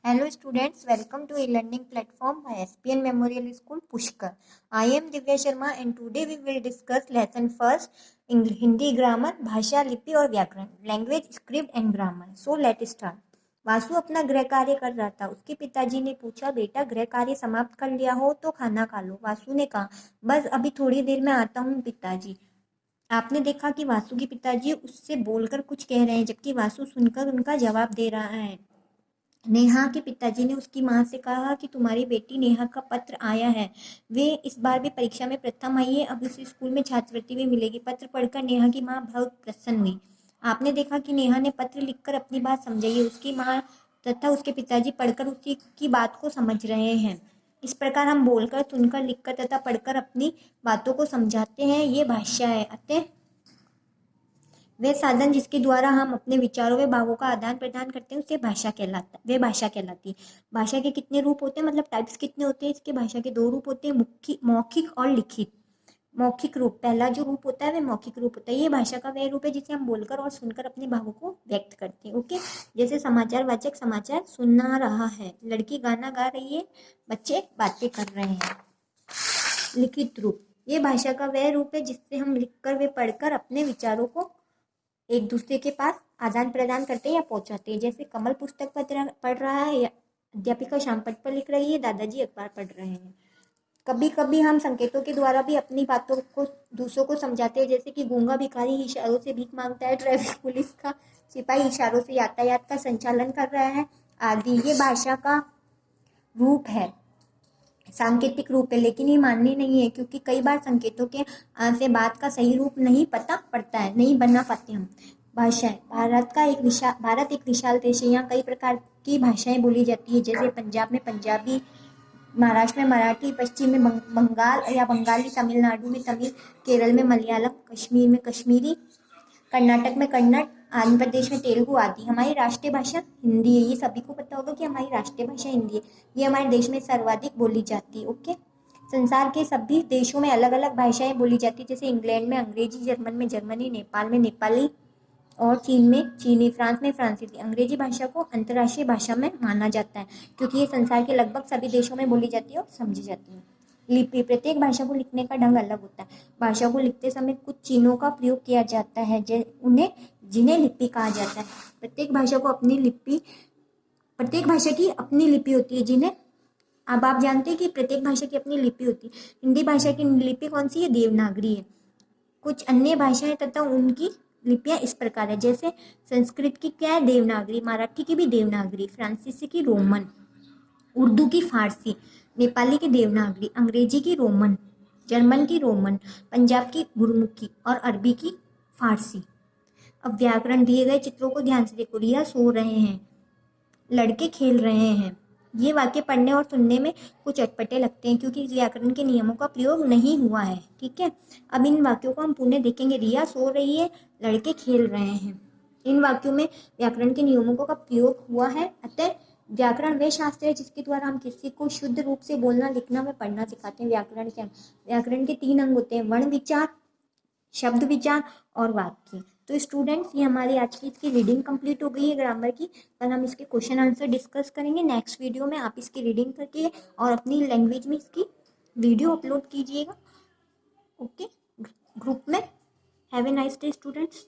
Hello students, welcome to e-learning platform by SPN Memorial School Pushkar. I am Divya Sharma and today we will discuss lesson first Hindi grammar, भाषा, लिपि और व्याकरण, language, script and grammar. So let start. Vasu अपना गृह कार्य कर रहा था. उसके पिताजी ने पूछा, बेटा गृह कार्य समाप्त कर लिया हो तो खाना खा लो. वासु ने कहा, बस अभी थोड़ी देर में आता हूँ पिताजी. आपने देखा कि वासु के पिताजी उससे बोलकर कुछ कह रहे हैं जबकि वासु सुनकर उनका जवाब दे रहा है. नेहा के पिताजी ने उसकी माँ से कहा कि तुम्हारी बेटी नेहा का पत्र आया है. वे इस बार भी परीक्षा में प्रथम आई है. अब उसे स्कूल में छात्रवृत्ति भी मिलेगी. पत्र पढ़कर नेहा की माँ बहुत प्रसन्न हुई. आपने देखा कि नेहा ने पत्र लिखकर अपनी बात समझाई है. उसकी माँ तथा उसके पिताजी पढ़कर उसी की बात को समझ रहे हैं. इस प्रकार हम बोलकर, सुनकर, लिखकर तथा पढ़कर अपनी बातों को समझाते हैं. ये भाषा है. अतः वे साधन जिसके द्वारा हम अपने विचारों व भावों का आदान प्रदान करते हैं उसे भाषा कहलाता है. वे भाषा कहलाती है. भाषा के कितने रूप होते हैं, मतलब टाइप्स कितने होते हैं इसके? भाषा के दो रूप होते हैं, मौखिक और लिखित. मौखिक रूप, पहला जो रूप होता है वह मौखिक रूप होता है. ये भाषा का वह रूप है जिसे हम बोलकर और सुनकर अपने भावों को व्यक्त करते हैं. ओके, जैसे समाचार वाचक समाचार सुना रहा है, लड़की गाना गा रही है, बच्चे बातें कर रहे हैं. लिखित रूप, ये भाषा का वह रूप है जिससे हम लिखकर व पढ़कर अपने विचारों को एक दूसरे के पास आदान प्रदान करते हैं या पहुंचाते हैं. जैसे कमल पुस्तक पढ़ रहा है या अध्यापिका शाम पट पर लिख रही है, दादाजी अखबार पढ़ रहे हैं. कभी कभी हम संकेतों के द्वारा भी अपनी बातों को दूसरों को समझाते हैं. जैसे कि गूंगा भिखारी इशारों से भीख मांगता है, ट्रैफिक पुलिस का सिपाही इशारों से यातायात का संचालन कर रहा है आदि. ये भाषा का रूप है, सांकेतिक रूप है, लेकिन ये मान्य नहीं है क्योंकि कई बार संकेतों के से बात का सही रूप नहीं पता पड़ता है, नहीं बना पाते हम. भाषाएं, भारत एक विशाल देश है. यहाँ कई प्रकार की भाषाएं बोली जाती है. जैसे पंजाब में पंजाबी, महाराष्ट्र में मराठी, पश्चिम में बंगाल या बंगाली, तमिलनाडु में तमिल, केरल में मलयालम, कश्मीर में कश्मीरी, कर्नाटक में कन्नड़, आंध्र प्रदेश में तेलुगु आदि. हमारी राष्ट्रीय भाषा हिंदी है. ये सभी को पता होगा कि हमारी राष्ट्रीय भाषा हिंदी है. ये हमारे देश में सर्वाधिक बोली जाती है. ओके, संसार के सभी देशों में अलग अलग भाषाएं बोली जाती है. जैसे इंग्लैंड में अंग्रेजी, जर्मन में जर्मनी, नेपाल में नेपाली और चीन में चीनी, फ्रांस में फ्रांसीसी. अंग्रेजी भाषा को अंतर्राष्ट्रीय भाषा में माना जाता है क्योंकि ये संसार के लगभग सभी देशों में बोली जाती है और समझी जाती है. लिपि, प्रत्येक भाषा को लिखने का ढंग अलग होता है. भाषा को लिखते समय कुछ चिन्हों का प्रयोग किया जाता है जिन्हें लिपि कहा जाता है. प्रत्येक भाषा की अपनी लिपि होती है जिन्हें अब आप जानते हैं कि प्रत्येक भाषा की अपनी लिपि होती है. हिंदी भाषा की लिपि कौन सी है? देवनागरी है. कुछ अन्य भाषाएं तथा उनकी लिपियां इस प्रकार है. जैसे संस्कृत की क्या है? देवनागरी. मराठी की भी देवनागरी, फ्रांसीसी की रोमन, उर्दू की फारसी, नेपाली की देवनागरी, अंग्रेजी की रोमन, जर्मन की रोमन, पंजाब की गुरमुखी और अरबी की फारसी. अब व्याकरण, दिए गए चित्रों को ध्यान से देखो. रिया सो रहे हैं, लड़के खेल रहे हैं. ये वाक्य पढ़ने और सुनने में कुछ अटपटे लगते हैं क्योंकि व्याकरण के नियमों का प्रयोग नहीं हुआ है. ठीक है, अब इन वाक्यों को हम पुनः देखेंगे. रिया सो रही है, लड़के खेल रहे हैं. इन वाक्यों में व्याकरण के नियमों का प्रयोग हुआ है. अतः व्याकरण वे शास्त्र है जिसके द्वारा हम किसी को शुद्ध रूप से बोलना, लिखना व पढ़ना सिखाते हैं. व्याकरण क्या? व्याकरण के 3 अंग होते हैं, वर्ण विचार, शब्द विचार और वाक्य. तो स्टूडेंट्स, ये हमारी आज की इसकी रीडिंग कंप्लीट हो गई है ग्रामर की. कल हम इसके क्वेश्चन आंसर डिस्कस करेंगे. नेक्स्ट वीडियो में आप इसकी रीडिंग करके और अपनी लैंग्वेज में इसकी वीडियो अपलोड कीजिएगा. ओके, ग्रुप में. Have a nice day students.